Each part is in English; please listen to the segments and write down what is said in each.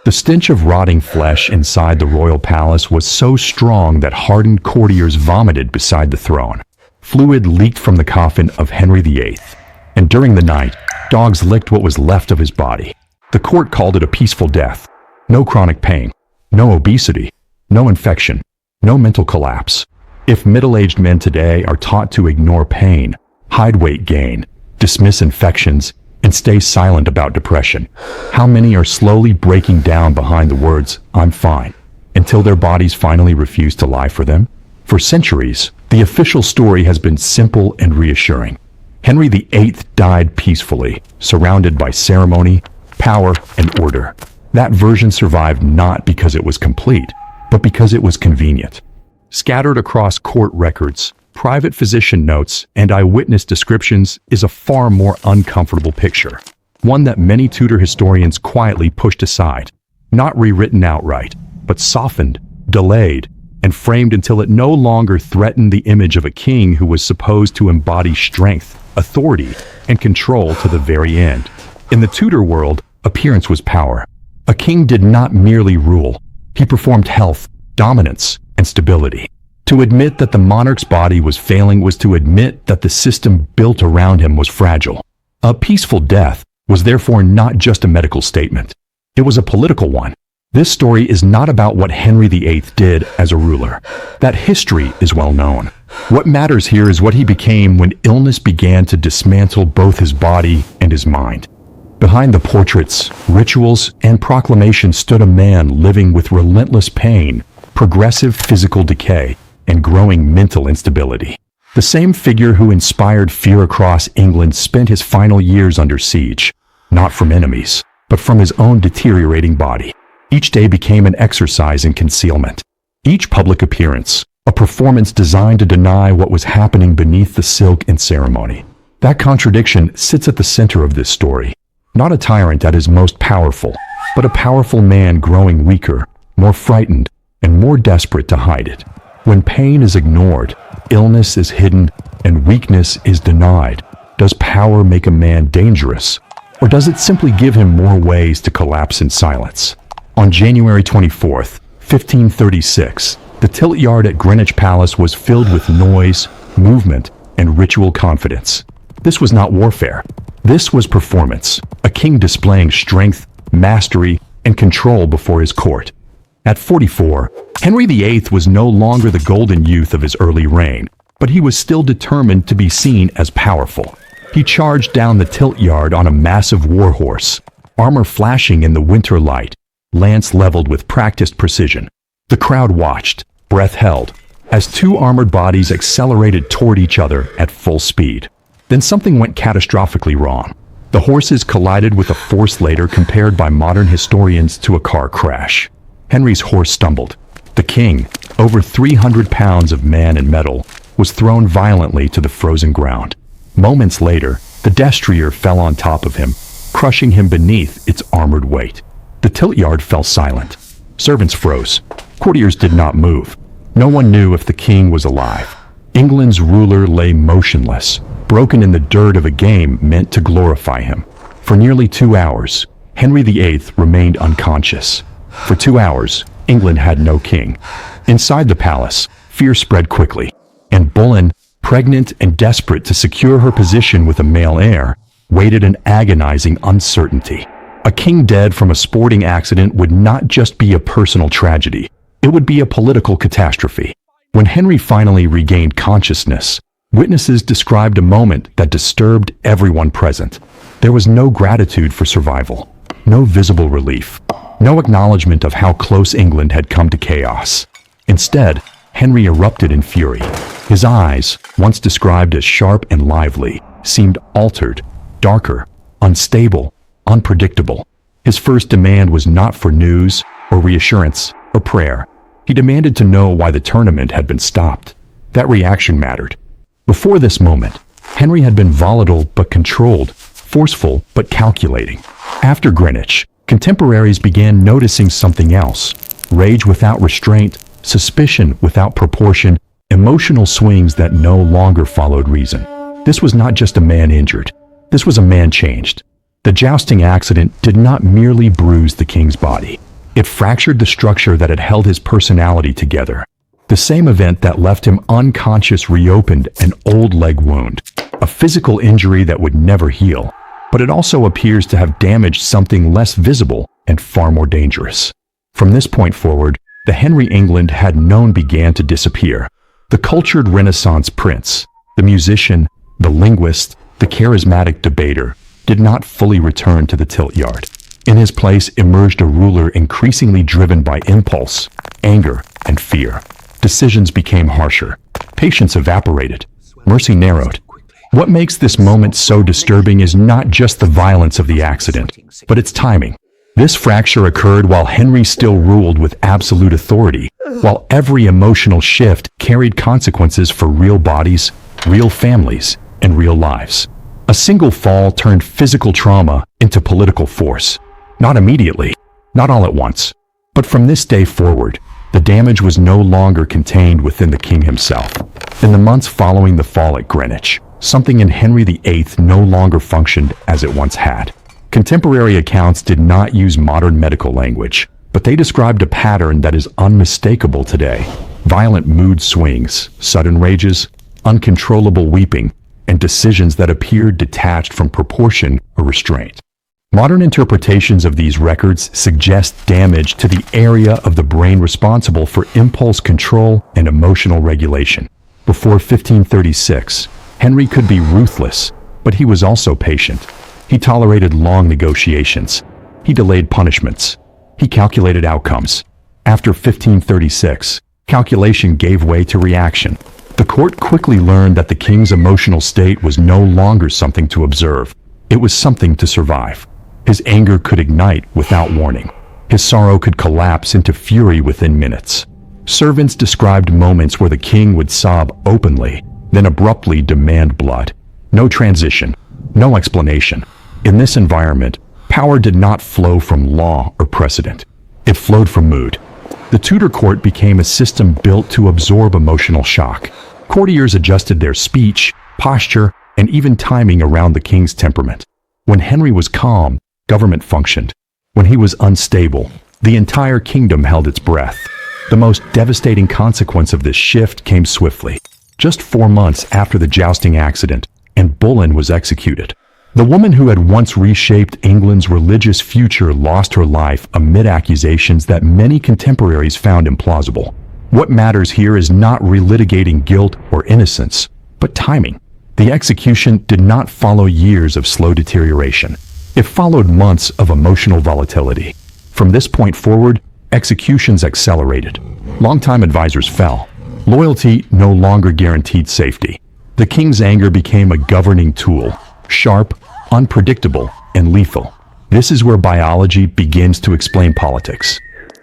The stench of rotting flesh inside the royal palace was so strong that hardened courtiers vomited beside the throne. Fluid leaked from the coffin of Henry VIII, and during the night, dogs licked what was left of his body. The court called it a peaceful death. No chronic pain, no obesity, no infection, no mental collapse. If middle-aged men today are taught to ignore pain, hide weight gain, dismiss infections, and stay silent about depression, how many are slowly breaking down behind the words, "I'm fine," until their bodies finally refuse to lie for them? For centuries, the official story has been simple and reassuring. Henry VIII died peacefully, surrounded by ceremony, power, and order. That version survived not because it was complete, but because it was convenient. Scattered across court records, private physician notes, and eyewitness descriptions is a far more uncomfortable picture, one that many Tudor historians quietly pushed aside, not rewritten outright, but softened, delayed, and framed until it no longer threatened the image of a king who was supposed to embody strength, authority, and control to the very end. In the Tudor world, appearance was power. A king did not merely rule, he performed health, dominance, and stability. To admit that the monarch's body was failing was to admit that the system built around him was fragile. A peaceful death was therefore not just a medical statement. It was a political one. This story is not about what Henry VIII did as a ruler. That history is well known. What matters here is what he became when illness began to dismantle both his body and his mind. Behind the portraits, rituals, and proclamations stood a man living with relentless pain, progressive physical decay, and growing mental instability. The same figure who inspired fear across England spent his final years under siege, not from enemies, but from his own deteriorating body. Each day became an exercise in concealment. Each public appearance, a performance designed to deny what was happening beneath the silk and ceremony. That contradiction sits at the center of this story. Not a tyrant at his most powerful, but a powerful man growing weaker, more frightened, and more desperate to hide it. When pain is ignored, illness is hidden, and weakness is denied, does power make a man dangerous, or does it simply give him more ways to collapse in silence? On January 24th, 1536, the tilt yard at Greenwich Palace was filled with noise, movement, and ritual confidence. This was not warfare. This was performance, a king displaying strength, mastery, and control before his court. At 44, Henry VIII was no longer the golden youth of his early reign, but he was still determined to be seen as powerful. He charged down the tilt yard on a massive war horse, armor flashing in the winter light, lance leveled with practiced precision. The crowd watched, breath held, as two armored bodies accelerated toward each other at full speed. Then something went catastrophically wrong. The horses collided with a force later compared by modern historians to a car crash. Henry's horse stumbled. The king, over 300 pounds of man and metal, was thrown violently to the frozen ground. Moments later, the destrier fell on top of him, crushing him beneath its armored weight. The tilt yard fell silent. Servants froze. Courtiers did not move. No one knew if the king was alive. England's ruler lay motionless, broken in the dirt of a game meant to glorify him. For nearly 2 hours, Henry VIII remained unconscious. For 2 hours, England had no king. Inside the palace, fear spread quickly, and Boleyn, pregnant and desperate to secure her position with a male heir, waited in agonizing uncertainty. A king dead from a sporting accident would not just be a personal tragedy, it would be a political catastrophe. When Henry finally regained consciousness, witnesses described a moment that disturbed everyone present. There was no gratitude for survival, no visible relief, no acknowledgement of how close England had come to chaos. Instead, Henry erupted in fury. His eyes, once described as sharp and lively, seemed altered, darker, unstable, unpredictable. His first demand was not for news, or reassurance, or prayer. He demanded to know why the tournament had been stopped. That reaction mattered. Before this moment, Henry had been volatile but controlled, forceful but calculating. After Greenwich, contemporaries began noticing something else: rage without restraint, suspicion without proportion, emotional swings that no longer followed reason. This was not just a man injured. This was a man changed. The jousting accident did not merely bruise the king's body. It fractured the structure that had held his personality together. The same event that left him unconscious reopened an old leg wound, a physical injury that would never heal, but it also appears to have damaged something less visible and far more dangerous. From this point forward, the Henry England had known began to disappear. The cultured Renaissance prince, the musician, the linguist, the charismatic debater, did not fully return to the tilt yard. In his place emerged a ruler increasingly driven by impulse, anger, and fear. Decisions became harsher. Patience evaporated. Mercy narrowed. What makes this moment so disturbing is not just the violence of the accident, but its timing. This fracture occurred while Henry still ruled with absolute authority, while every emotional shift carried consequences for real bodies, real families, and real lives. A single fall turned physical trauma into political force. Not immediately, not all at once, but from this day forward, the damage was no longer contained within the king himself. In the months following the fall at Greenwich, something in Henry VIII no longer functioned as it once had. Contemporary accounts did not use modern medical language, but they described a pattern that is unmistakable today. Violent mood swings, sudden rages, uncontrollable weeping, and decisions that appeared detached from proportion or restraint. Modern interpretations of these records suggest damage to the area of the brain responsible for impulse control and emotional regulation. Before 1536, Henry could be ruthless, but he was also patient. He tolerated long negotiations. He delayed punishments. He calculated outcomes. After 1536, calculation gave way to reaction. The court quickly learned that the king's emotional state was no longer something to observe. It was something to survive. His anger could ignite without warning. His sorrow could collapse into fury within minutes. Servants described moments where the king would sob openly, then abruptly demand blood. No transition, no explanation. In this environment, power did not flow from law or precedent. It flowed from mood. The Tudor court became a system built to absorb emotional shock. Courtiers adjusted their speech, posture, and even timing around the king's temperament. When Henry was calm, government functioned. When he was unstable, the entire kingdom held its breath. The most devastating consequence of this shift came swiftly. Just 4 months after the jousting accident, and Boleyn was executed. The woman who had once reshaped England's religious future lost her life amid accusations that many contemporaries found implausible. What matters here is not relitigating guilt or innocence, but timing. The execution did not follow years of slow deterioration. It followed months of emotional volatility. From this point forward, executions accelerated. Longtime advisors fell. Loyalty no longer guaranteed safety. The king's anger became a governing tool, sharp, unpredictable, and lethal. This is where biology begins to explain politics.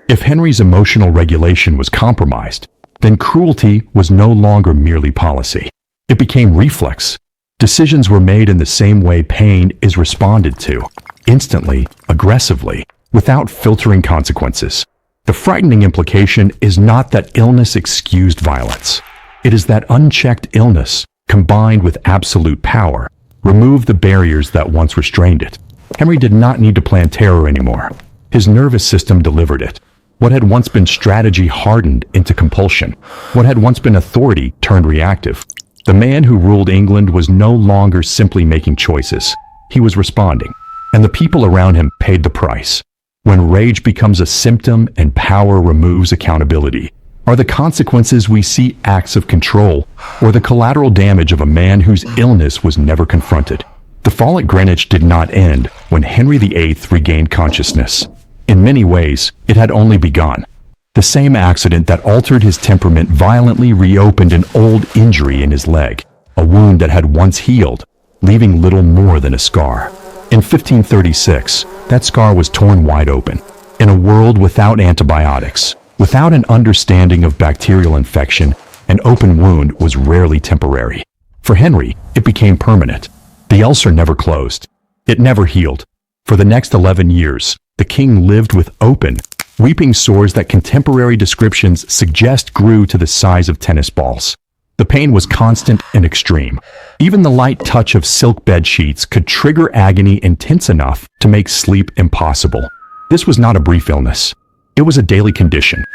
If Henry's emotional regulation was compromised, then cruelty was no longer merely policy. It became reflex. Decisions were made in the same way pain is responded to, instantly, aggressively, without filtering consequences. The frightening implication is not that illness excused violence. It is that unchecked illness, combined with absolute power, removed the barriers that once restrained it. Henry did not need to plan terror anymore. His nervous system delivered it. What had once been strategy hardened into compulsion. What had once been authority turned reactive. The man who ruled England was no longer simply making choices. He was responding, and the people around him paid the price. When rage becomes a symptom and power removes accountability, are the consequences we see acts of control or the collateral damage of a man whose illness was never confronted? The fall at Greenwich did not end when Henry VIII regained consciousness. In many ways, it had only begun. The same accident that altered his temperament violently reopened an old injury in his leg, a wound that had once healed, leaving little more than a scar. In 1536, that scar was torn wide open. In a world without antibiotics, without an understanding of bacterial infection, an open wound was rarely temporary. For Henry, it became permanent. The ulcer never closed. It never healed. For the next 11 years, the king lived with open, weeping sores that contemporary descriptions suggest grew to the size of tennis balls. The pain was constant and extreme. Even the light touch of silk bed sheets could trigger agony intense enough to make sleep impossible. This was not a brief illness. It was a daily condition.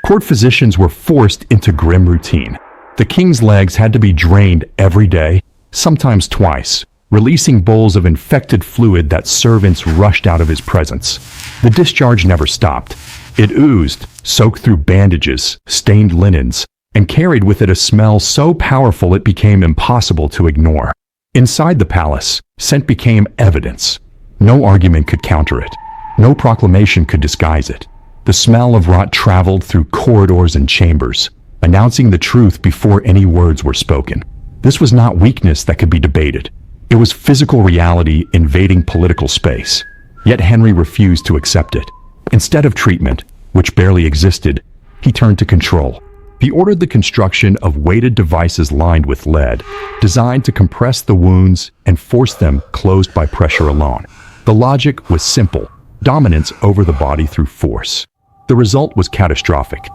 Court physicians were forced into grim routine. The king's legs had to be drained every day, sometimes twice, releasing bowls of infected fluid that servants rushed out of his presence. The discharge never stopped. It oozed, soaked through bandages, stained linens, and carried with it a smell so powerful it became impossible to ignore. Inside the palace, scent became evidence. No argument could counter it. No proclamation could disguise it. The smell of rot traveled through corridors and chambers, announcing the truth before any words were spoken. This was not weakness that could be debated. It was physical reality invading political space. Yet Henry refused to accept it. Instead of treatment, which barely existed, he turned to control. He ordered the construction of weighted devices lined with lead, designed to compress the wounds and force them closed by pressure alone. The logic was simple: dominance over the body through force. The result was catastrophic.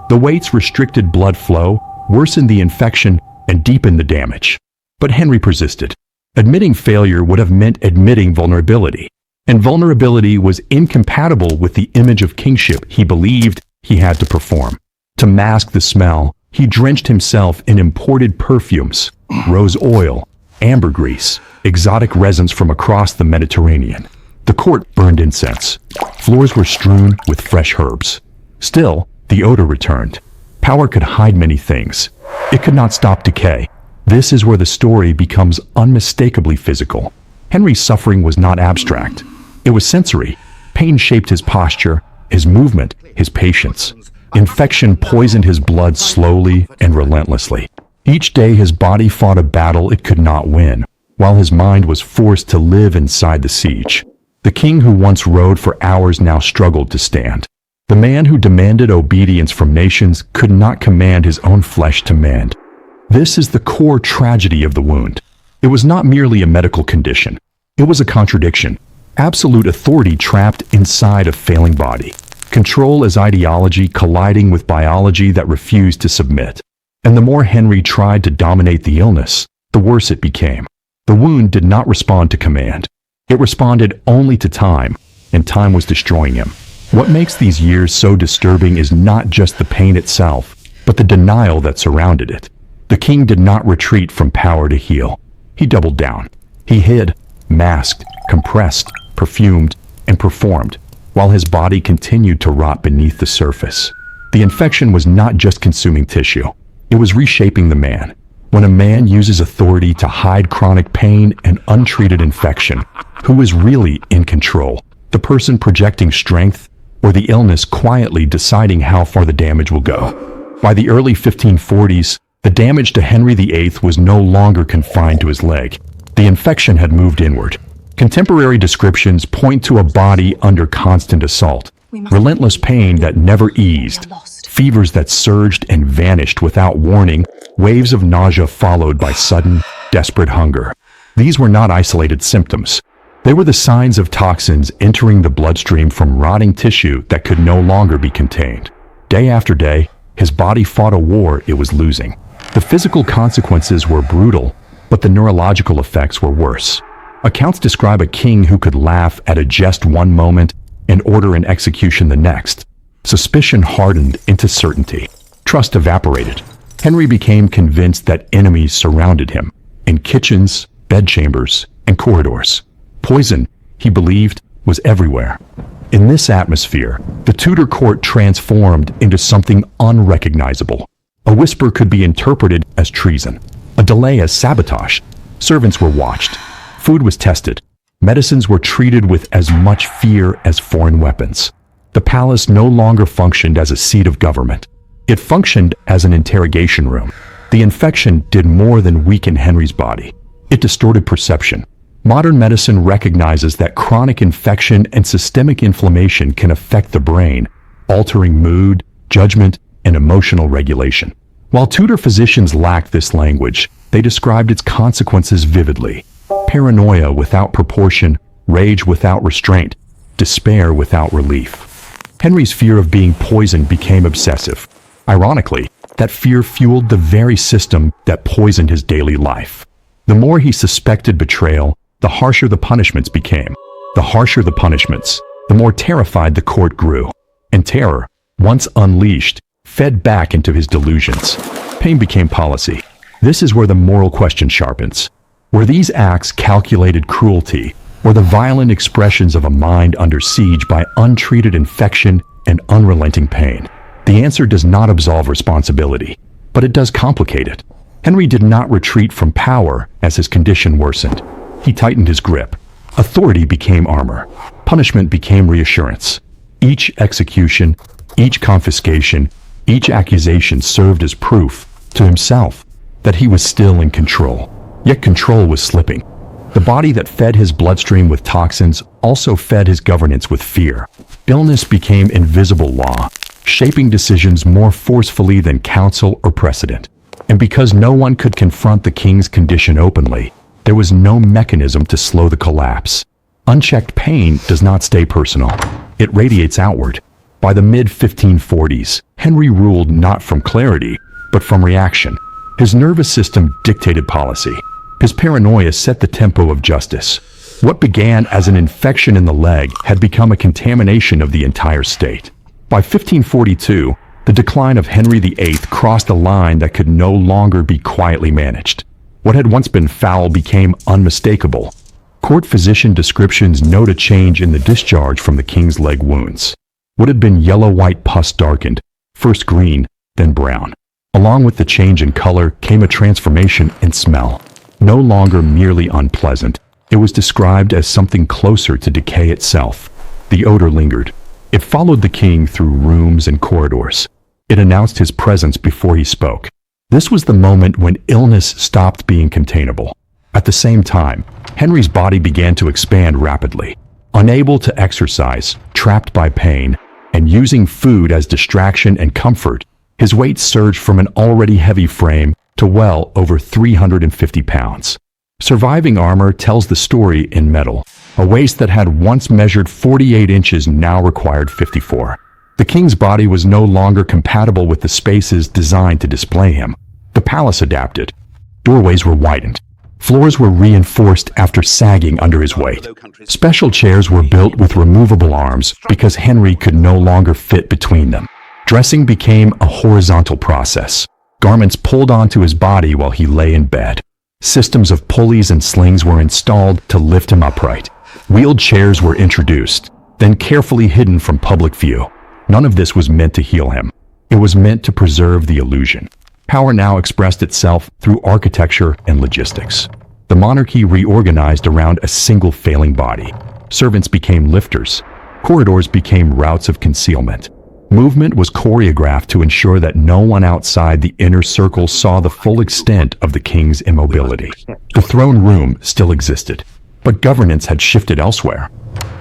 The weights restricted blood flow, worsened the infection, and deepened the damage. But Henry persisted. Admitting failure would have meant admitting vulnerability. And vulnerability was incompatible with the image of kingship he believed he had to perform. To mask the smell, he drenched himself in imported perfumes, rose oil, ambergris, exotic resins from across the Mediterranean. The court burned incense. Floors were strewn with fresh herbs. Still, the odor returned. Power could hide many things. It could not stop decay. This is where the story becomes unmistakably physical. Henry's suffering was not abstract. It was sensory. Pain shaped his posture, his movement, his patience. Infection poisoned his blood slowly and relentlessly. Each day his body fought a battle it could not win, while his mind was forced to live inside the siege. The king who once rode for hours now struggled to stand. The man who demanded obedience from nations could not command his own flesh to mend. This is the core tragedy of the wound. It was not merely a medical condition. It was a contradiction. Absolute authority trapped inside a failing body. Control as ideology colliding with biology that refused to submit. And the more Henry tried to dominate the illness, the worse it became. The wound did not respond to command. It responded only to time, and time was destroying him. What makes these years so disturbing is not just the pain itself, but the denial that surrounded it. The king did not retreat from power to heal. He doubled down. He hid, masked, compressed, perfumed, and performed, while his body continued to rot beneath the surface. The infection was not just consuming tissue. It was reshaping the man. When a man uses authority to hide chronic pain and untreated infection, who is really in control? The person projecting strength, or the illness quietly deciding how far the damage will go? By the early 1540s, the damage to Henry VIII was no longer confined to his leg. The infection had moved inward. Contemporary descriptions point to a body under constant assault, relentless pain that never eased, fevers that surged and vanished without warning, waves of nausea followed by sudden, desperate hunger. These were not isolated symptoms. They were the signs of toxins entering the bloodstream from rotting tissue that could no longer be contained. Day after day, his body fought a war it was losing. The physical consequences were brutal, but the neurological effects were worse. Accounts describe a king who could laugh at a jest one moment and order an execution the next. Suspicion hardened into certainty. Trust evaporated. Henry became convinced that enemies surrounded him, in kitchens, bedchambers, and corridors. Poison, he believed, was everywhere. In this atmosphere, the Tudor court transformed into something unrecognizable. A whisper could be interpreted as treason, a delay as sabotage. Servants were watched. Food was tested. Medicines were treated with as much fear as foreign weapons. The palace no longer functioned as a seat of government. It functioned as an interrogation room. The infection did more than weaken Henry's body. It distorted perception. Modern medicine recognizes that chronic infection and systemic inflammation can affect the brain, altering mood, judgment, and emotional regulation. While Tudor physicians lacked this language, they described its consequences vividly. Paranoia without proportion, rage without restraint, despair without relief. Henry's fear of being poisoned became obsessive. Ironically, that fear fueled the very system that poisoned his daily life. The more he suspected betrayal, the harsher the punishments became. The harsher the punishments, the more terrified the court grew. and terror, once unleashed, fed back into his delusions. Pain became policy. This is where the moral question sharpens. Were these acts calculated cruelty, or the violent expressions of a mind under siege by untreated infection and unrelenting pain? The answer does not absolve responsibility, but it does complicate it. Henry did not retreat from power as his condition worsened. He tightened his grip. Authority became armor. Punishment became reassurance. Each execution, each confiscation, each accusation served as proof to himself that he was still in control. Yet control was slipping. The body that fed his bloodstream with toxins also fed his governance with fear. Illness became invisible law, shaping decisions more forcefully than counsel or precedent. And because no one could confront the king's condition openly, there was no mechanism to slow the collapse. Unchecked pain does not stay personal. It radiates outward. By the mid-1540s, Henry ruled not from clarity, but from reaction. His nervous system dictated policy. His paranoia set the tempo of justice. What began as an infection in the leg had become a contamination of the entire state. By 1542, the decline of Henry VIII crossed a line that could no longer be quietly managed. What had once been foul became unmistakable. Court physician descriptions note a change in the discharge from the king's leg wounds. What had been yellow-white pus darkened, first green, then brown. Along with the change in color came a transformation in smell. No longer merely unpleasant, it was described as something closer to decay itself. The odor lingered. It followed the king through rooms and corridors. It announced his presence before he spoke. This was the moment when illness stopped being containable. At the same time, Henry's body began to expand rapidly. Unable to exercise, trapped by pain, and using food as distraction and comfort, his weight surged from an already heavy frame to well over 350 pounds. Surviving armor tells the story in metal. A waist that had once measured 48 inches now required 54. The king's body was no longer compatible with the spaces designed to display him. The palace adapted. Doorways were widened. Floors were reinforced after sagging under his weight. Special chairs were built with removable arms because Henry could no longer fit between them. Dressing became a horizontal process. Garments pulled onto his body while he lay in bed. Systems of pulleys and slings were installed to lift him upright. Wheeled chairs were introduced, then carefully hidden from public view. None of this was meant to heal him. It was meant to preserve the illusion. Power now expressed itself through architecture and logistics. The monarchy reorganized around a single failing body. Servants became lifters. Corridors became routes of concealment. Movement was choreographed to ensure that no one outside the inner circle saw the full extent of the king's immobility. The throne room still existed, but governance had shifted elsewhere.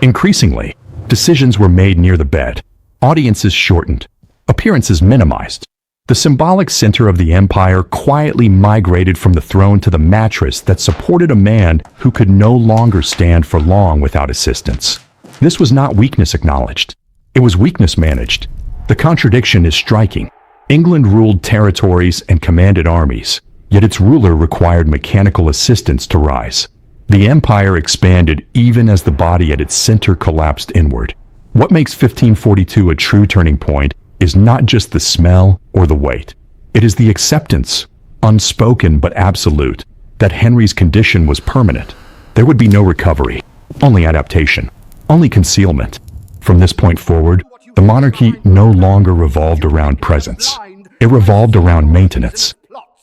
Increasingly, decisions were made near the bed. Audiences shortened. Appearances minimized. The symbolic center of the empire quietly migrated from the throne to the mattress that supported a man who could no longer stand for long without assistance. This was not weakness acknowledged. It was weakness managed. The contradiction is striking. England ruled territories and commanded armies, yet its ruler required mechanical assistance to rise. The empire expanded even as the body at its center collapsed inward. What makes 1542 a true turning point is not just the smell or the weight. It is the acceptance, unspoken but absolute, that Henry's condition was permanent. There would be no recovery, only adaptation, only concealment. From this point forward, the monarchy no longer revolved around presence. It revolved around maintenance.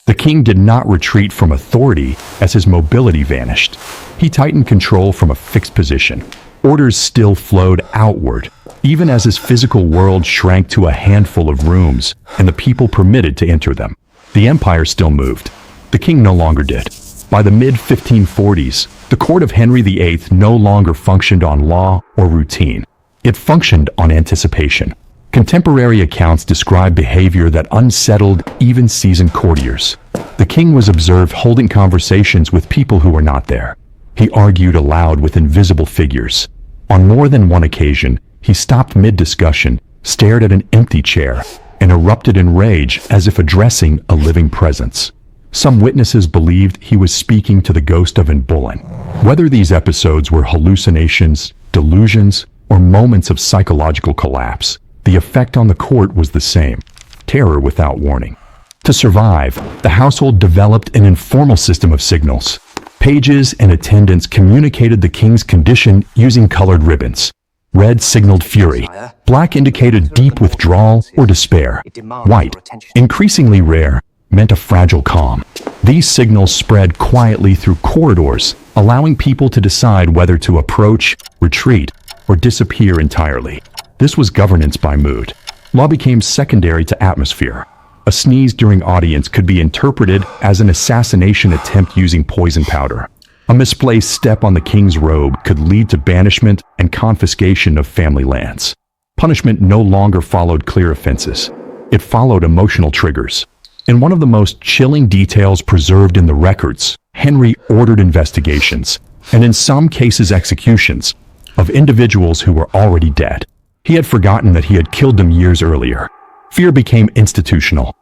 The king did not retreat from authority as his mobility vanished. He tightened control from a fixed position. Orders still flowed outward, even as his physical world shrank to a handful of rooms and the people permitted to enter them. The empire still moved. The king no longer did. By the mid-1540s, the court of Henry VIII no longer functioned on law or routine. It functioned on anticipation. Contemporary accounts describe behavior that unsettled even seasoned courtiers. The king was observed holding conversations with people who were not there. He argued aloud with invisible figures. On more than one occasion, he stopped mid-discussion, stared at an empty chair, and erupted in rage as if addressing a living presence. Some witnesses believed he was speaking to the ghost of Anne Boleyn. Whether these episodes were hallucinations, delusions, or moments of psychological collapse, The effect on the court was the same: terror without warning. To survive, the household developed an informal system of signals. Pages and attendants communicated the king's condition using colored ribbons. Red signaled fury. Black indicated deep withdrawal or despair. White, increasingly rare, meant a fragile calm. These signals spread quietly through corridors, allowing people to decide whether to approach, retreat, or disappear entirely. This was governance by mood. Law became secondary to atmosphere. A sneeze during audience could be interpreted as an assassination attempt using poison powder. A misplaced step on the king's robe could lead to banishment and confiscation of family lands. Punishment no longer followed clear offenses. It followed emotional triggers. In one of the most chilling details preserved in the records, Henry ordered investigations, and in some cases executions, of individuals who were already dead. He had forgotten that he had killed them years earlier. Fear became institutional.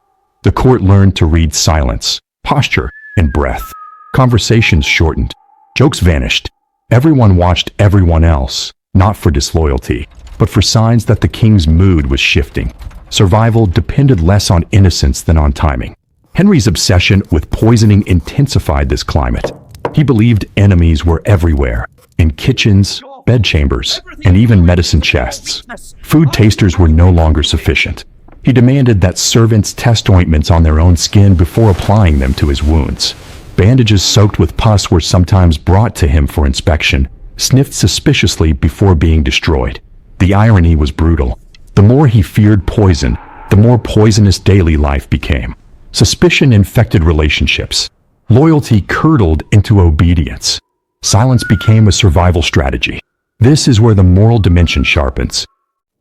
The court learned to read silence, posture, and breath. Conversations shortened. Jokes vanished. Everyone watched everyone else, not for disloyalty, but for signs that the king's mood was shifting. Survival depended less on innocence than on timing. Henry's obsession with poisoning intensified this climate. He believed enemies were everywhere, in kitchens, bedchambers, and even medicine chests. Food tasters were no longer sufficient. He demanded that servants test ointments on their own skin before applying them to his wounds. Bandages soaked with pus were sometimes brought to him for inspection, sniffed suspiciously before being destroyed. The irony was brutal. The more he feared poison, the more poisonous daily life became. Suspicion infected relationships. Loyalty curdled into obedience. Silence became a survival strategy. This is where the moral dimension sharpens.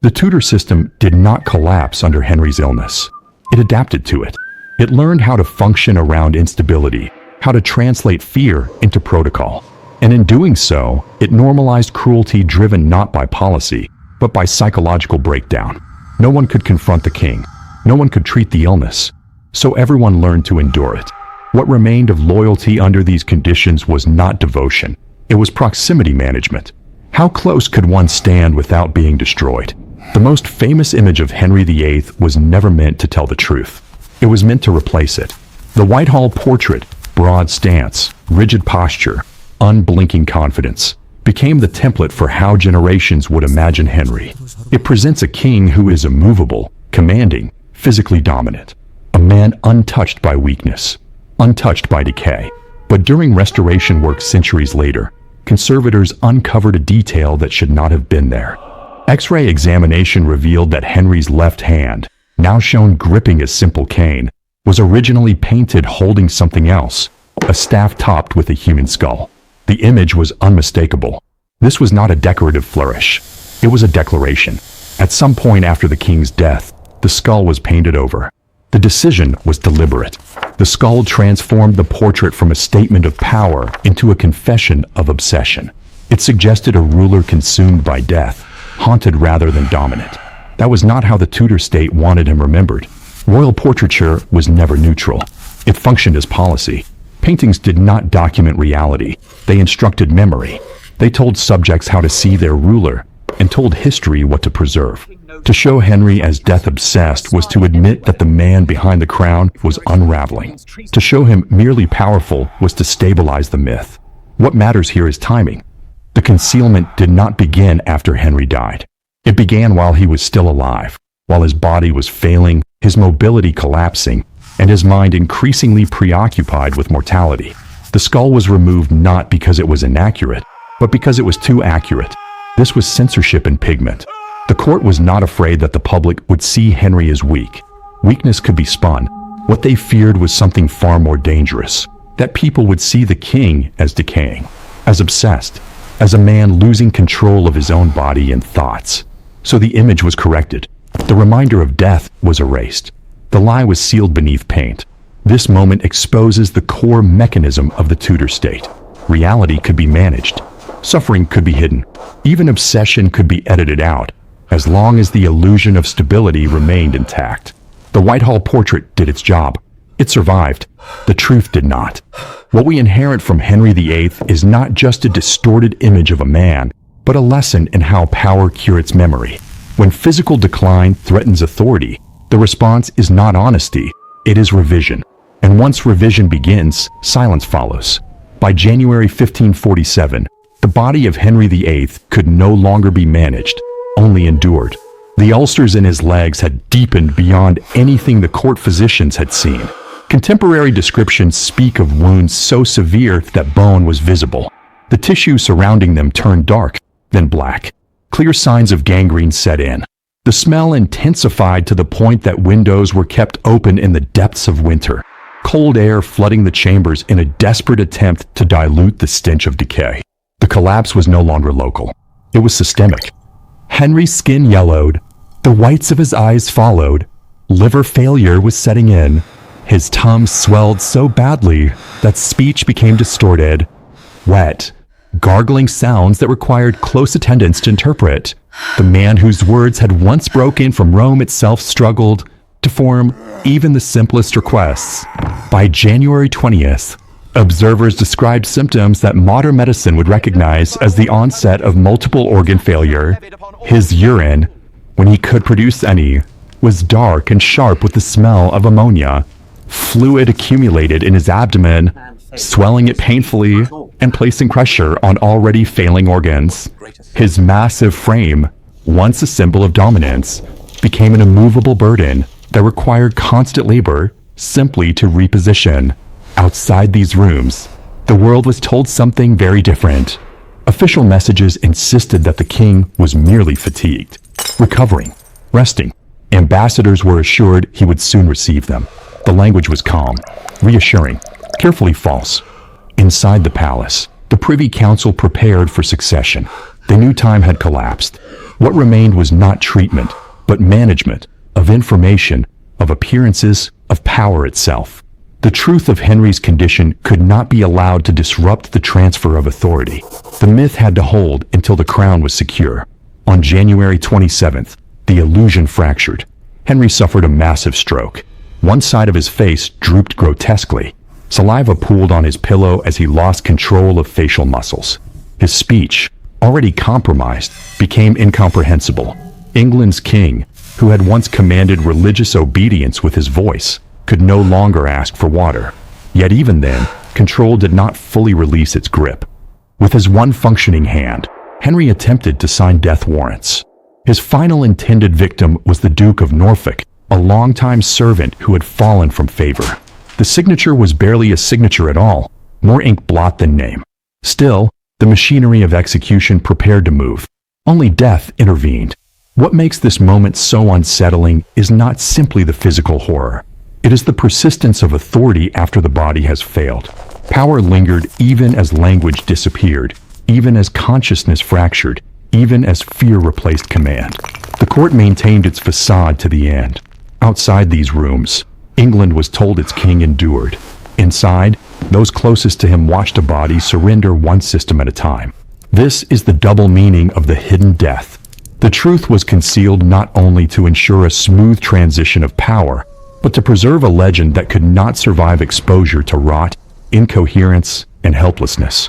The Tudor system did not collapse under Henry's illness. It adapted to it. It learned how to function around instability, how to translate fear into protocol. And in doing so, it normalized cruelty driven not by policy, but by psychological breakdown. No one could confront the king. No one could treat the illness. So everyone learned to endure it. What remained of loyalty under these conditions was not devotion. It was proximity management. How close could one stand without being destroyed? The most famous image of Henry VIII was never meant to tell the truth. It was meant to replace it. The Whitehall portrait, broad stance, rigid posture, unblinking confidence, became the template for how generations would imagine Henry. It presents a king who is immovable, commanding, physically dominant. A man untouched by weakness, untouched by decay. But during restoration work centuries later, conservators uncovered a detail that should not have been there. X-ray examination revealed that Henry's left hand, now shown gripping a simple cane, was originally painted holding something else, a staff topped with a human skull. The image was unmistakable. This was not a decorative flourish. It was a declaration. At some point after the king's death, the skull was painted over. The decision was deliberate. The skull transformed the portrait from a statement of power into a confession of obsession. It suggested a ruler consumed by death, haunted rather than dominant. That was not how the Tudor state wanted him remembered. Royal portraiture was never neutral. It functioned as policy. Paintings did not document reality. They instructed memory. They told subjects how to see their ruler and told history what to preserve. To show Henry as death-obsessed was to admit that the man behind the crown was unraveling. To show him merely powerful was to stabilize the myth. What matters here is timing. The concealment did not begin after Henry died. It began while he was still alive, while his body was failing, his mobility collapsing, and his mind increasingly preoccupied with mortality. The skull was removed not because it was inaccurate, but because it was too accurate. This was censorship in pigment. The court was not afraid that the public would see Henry as weak. Weakness could be spun. What they feared was something far more dangerous, that people would see the king as decaying, as obsessed, as a man losing control of his own body and thoughts. So the image was corrected. The reminder of death was erased. The lie was sealed beneath paint. This moment exposes the core mechanism of the Tudor state. Reality could be managed. Suffering could be hidden. Even obsession could be edited out, as long as the illusion of stability remained intact. The Whitehall portrait did its job. It survived. The truth did not. What we inherit from Henry VIII is not just a distorted image of a man, but a lesson in how power curates memory. When physical decline threatens authority, the response is not honesty, it is revision. And once revision begins, silence follows. By January 1547, the body of Henry VIII could no longer be managed, only endured. The ulcers in his legs had deepened beyond anything the court physicians had seen. Contemporary descriptions speak of wounds so severe that bone was visible. The tissue surrounding them turned dark, then black. Clear signs of gangrene set in. The smell intensified to the point that windows were kept open in the depths of winter, cold air flooding the chambers in a desperate attempt to dilute the stench of decay. The collapse was no longer local. It was systemic. Henry's skin yellowed. The whites of his eyes followed. Liver failure was setting in. His tongue swelled so badly that speech became distorted. Wet, gargling sounds that required close attendance to interpret. The man whose words had once broken from Rome itself struggled to form even the simplest requests. By January 20th, observers described symptoms that modern medicine would recognize as the onset of multiple organ failure. His urine, when he could produce any, was dark and sharp with the smell of ammonia. Fluid accumulated in his abdomen, swelling it painfully and placing pressure on already failing organs. His massive frame, once a symbol of dominance, became an immovable burden that required constant labor simply to reposition. Outside these rooms, the world was told something very different. Official messages insisted that the king was merely fatigued, recovering, resting. Ambassadors were assured he would soon receive them. The language was calm, reassuring, carefully false. Inside the palace, the Privy Council prepared for succession. They knew time had collapsed. What remained was not treatment, but management of information, of appearances, of power itself. The truth of Henry's condition could not be allowed to disrupt the transfer of authority. The myth had to hold until the crown was secure. On January 27th, the illusion fractured. Henry suffered a massive stroke. One side of his face drooped grotesquely. Saliva pooled on his pillow as he lost control of facial muscles. His speech, already compromised, became incomprehensible. England's king, who had once commanded religious obedience with his voice, could no longer ask for water. Yet even then, control did not fully release its grip. With his one functioning hand, Henry attempted to sign death warrants. His final intended victim was the Duke of Norfolk, a longtime servant who had fallen from favor. The signature was barely a signature at all, more ink blot than name. Still, the machinery of execution prepared to move. Only death intervened. What makes this moment so unsettling is not simply the physical horror. It is the persistence of authority after the body has failed. Power lingered even as language disappeared, even as consciousness fractured, even as fear replaced command. The court maintained its facade to the end. Outside these rooms, England was told its king endured. Inside, those closest to him watched a body surrender one system at a time. This is the double meaning of the hidden death. The truth was concealed not only to ensure a smooth transition of power, but to preserve a legend that could not survive exposure to rot, incoherence, and helplessness.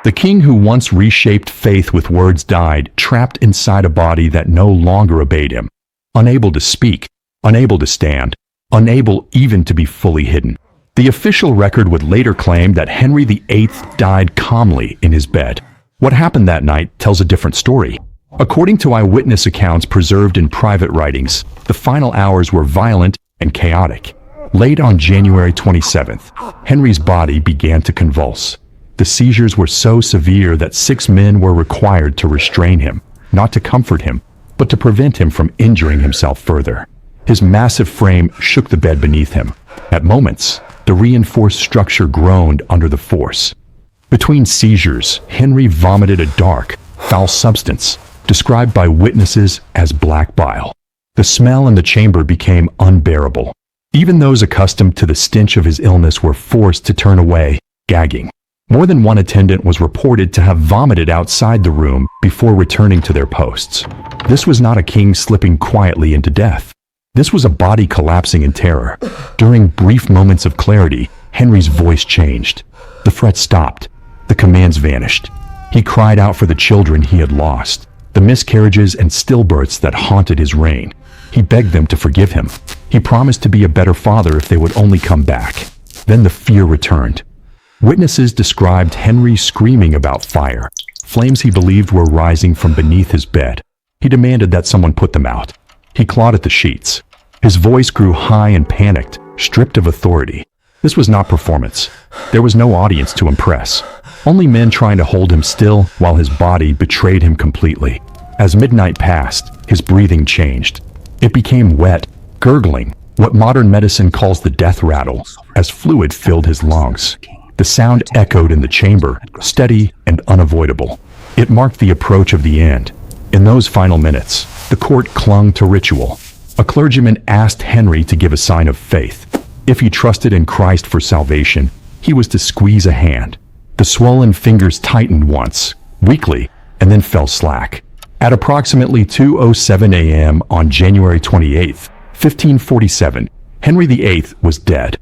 The king who once reshaped faith with words died, trapped inside a body that no longer obeyed him, unable to speak, unable to stand, unable even to be fully hidden. The official record would later claim that Henry VIII died calmly in his bed. What happened that night tells a different story. According to eyewitness accounts preserved in private writings, the final hours were violent and chaotic. Late on January 27th, Henry's body began to convulse. The seizures were so severe that 6 men were required to restrain him, not to comfort him, but to prevent him from injuring himself further. His massive frame shook the bed beneath him. At moments, the reinforced structure groaned under the force. Between seizures, Henry vomited a dark, foul substance, described by witnesses as black bile. The smell in the chamber became unbearable. Even those accustomed to the stench of his illness were forced to turn away, gagging. More than one attendant was reported to have vomited outside the room before returning to their posts. This was not a king slipping quietly into death. This was a body collapsing in terror. During brief moments of clarity, Henry's voice changed. The threat stopped. The commands vanished. He cried out for the children he had lost. the miscarriages and stillbirths that haunted his reign. He begged them to forgive him. He promised to be a better father if they would only come back. Then the fear returned. Witnesses described Henry screaming about fire, flames he believed were rising from beneath his bed. He demanded that someone put them out. He clawed at the sheets. His voice grew high and panicked, stripped of authority. This was not performance. There was no audience to impress. Only men trying to hold him still while his body betrayed him completely. As midnight passed, his breathing changed. It became wet, gurgling, what modern medicine calls the death rattle, as fluid filled his lungs. The sound echoed in the chamber, steady and unavoidable. It marked the approach of the end. In those final minutes, the court clung to ritual. A clergyman asked Henry to give a sign of faith. If he trusted in Christ for salvation, he was to squeeze a hand. The swollen fingers tightened once, weakly, and then fell slack. At approximately 2:07 a.m. on January 28, 1547, Henry VIII was dead.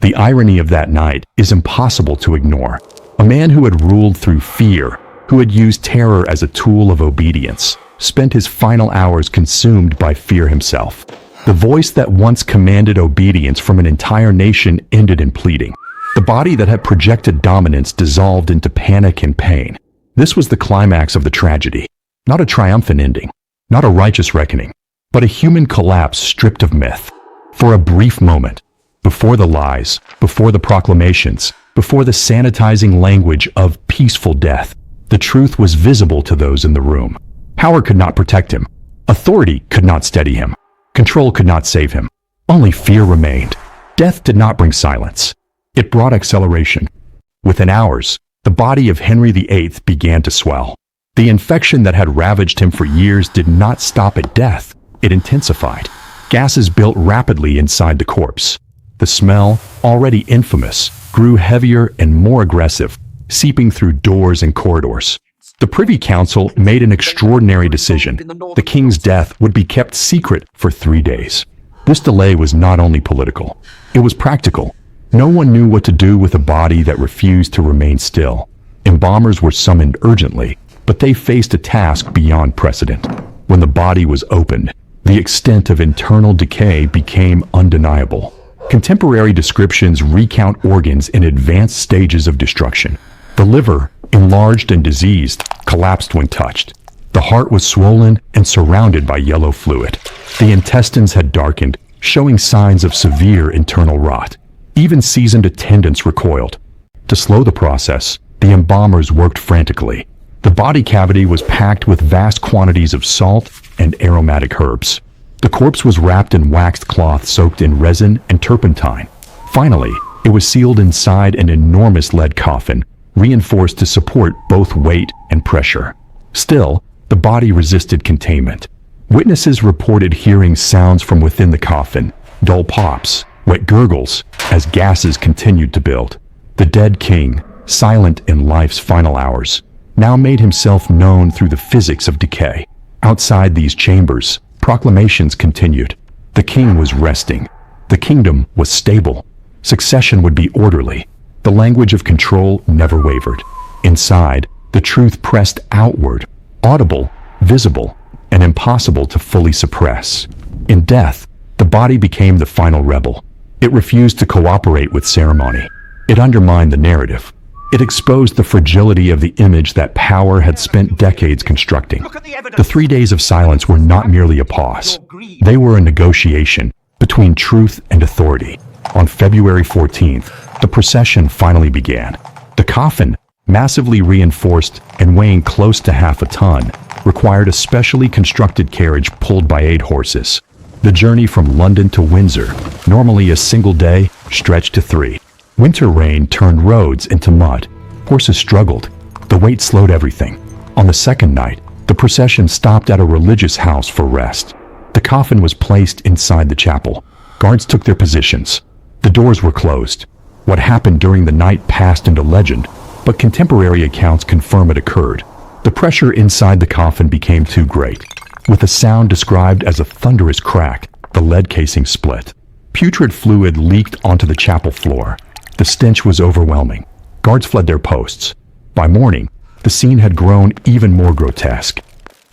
The irony of that night is impossible to ignore. A man who had ruled through fear, who had used terror as a tool of obedience, spent his final hours consumed by fear himself. The voice that once commanded obedience from an entire nation ended in pleading. The body that had projected dominance dissolved into panic and pain. This was the climax of the tragedy. Not a triumphant ending, not a righteous reckoning, but a human collapse stripped of myth. For a brief moment, before the lies, before the proclamations, before the sanitizing language of peaceful death, the truth was visible to those in the room. Power could not protect him. Authority could not steady him. Control could not save him. Only fear remained. Death did not bring silence. It brought acceleration. Within hours, the body of Henry VIII began to swell. The infection that had ravaged him for years did not stop at death. It intensified. Gases built rapidly inside the corpse. The smell, already infamous, grew heavier and more aggressive, seeping through doors and corridors. The Privy Council made an extraordinary decision. The king's death would be kept secret for 3 days. This delay was not only political, it was practical. No one knew what to do with a body that refused to remain still. Embalmers were summoned urgently, but they faced a task beyond precedent. When the body was opened, the extent of internal decay became undeniable. Contemporary descriptions recount organs in advanced stages of destruction. The liver, enlarged and diseased, collapsed when touched. The heart was swollen and surrounded by yellow fluid. The intestines had darkened, showing signs of severe internal rot. Even seasoned attendants recoiled. To slow the process, the embalmers worked frantically. The body cavity was packed with vast quantities of salt and aromatic herbs. The corpse was wrapped in waxed cloth soaked in resin and turpentine. Finally, it was sealed inside an enormous lead coffin, reinforced to support both weight and pressure. Still, the body resisted containment. Witnesses reported hearing sounds from within the coffin, dull pops, wet gurgles, as gases continued to build. The dead king, silent in life's final hours, now made himself known through the physics of decay. Outside these chambers, proclamations continued. The king was resting. The kingdom was stable. Succession would be orderly. The language of control never wavered. Inside, the truth pressed outward, audible, visible, and impossible to fully suppress. In death, the body became the final rebel. It refused to cooperate with ceremony. It undermined the narrative. It exposed the fragility of the image that power had spent decades constructing. The 3 days of silence were not merely a pause. They were a negotiation between truth and authority. On February 14th, the procession finally began. The coffin, massively reinforced and weighing close to half a ton, required a specially constructed carriage pulled by 8 horses. The journey from London to Windsor, normally a single day, stretched to 3. Winter rain turned roads into mud. Horses struggled. The weight slowed everything. On the second night, the procession stopped at a religious house for rest. The coffin was placed inside the chapel. Guards took their positions. The doors were closed. What happened during the night passed into legend, but contemporary accounts confirm it occurred. The pressure inside the coffin became too great. With a sound described as a thunderous crack, the lead casing split. Putrid fluid leaked onto the chapel floor. The stench was overwhelming. Guards fled their posts. By morning, the scene had grown even more grotesque.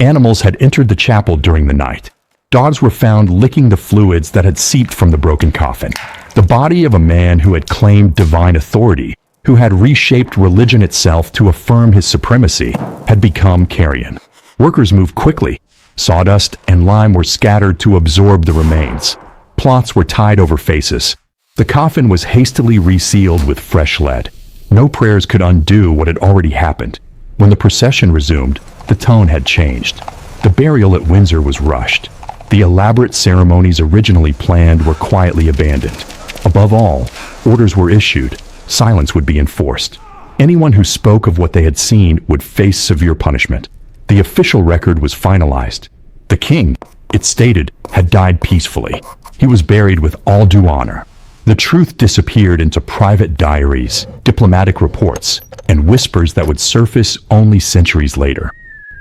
Animals had entered the chapel during the night. Dogs were found licking the fluids that had seeped from the broken coffin. The body of a man who had claimed divine authority, who had reshaped religion itself to affirm his supremacy, had become carrion. Workers moved quickly. Sawdust and lime were scattered to absorb the remains. Cloths were tied over faces. The coffin was hastily resealed with fresh lead. No prayers could undo what had already happened. When the procession resumed, the tone had changed. The burial at Windsor was rushed. The elaborate ceremonies originally planned were quietly abandoned. Above all, orders were issued. Silence would be enforced. Anyone who spoke of what they had seen would face severe punishment. The official record was finalized. The king, it stated, had died peacefully. He was buried with all due honor. The truth disappeared into private diaries, diplomatic reports, and whispers that would surface only centuries later.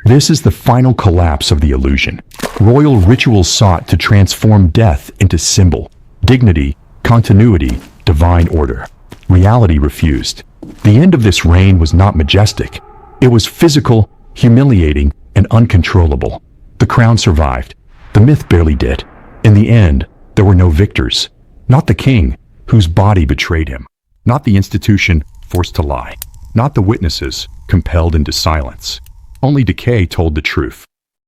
This is the final collapse of the illusion. Royal rituals sought to transform death into symbol, dignity, continuity, divine order. Reality refused. The end of this reign was not majestic. It was physical, humiliating, and uncontrollable. The crown survived. The myth barely did. In the end, there were no victors. Not the king, whose body betrayed him. Not the institution, forced to lie. Not the witnesses, compelled into silence. Only decay told the truth.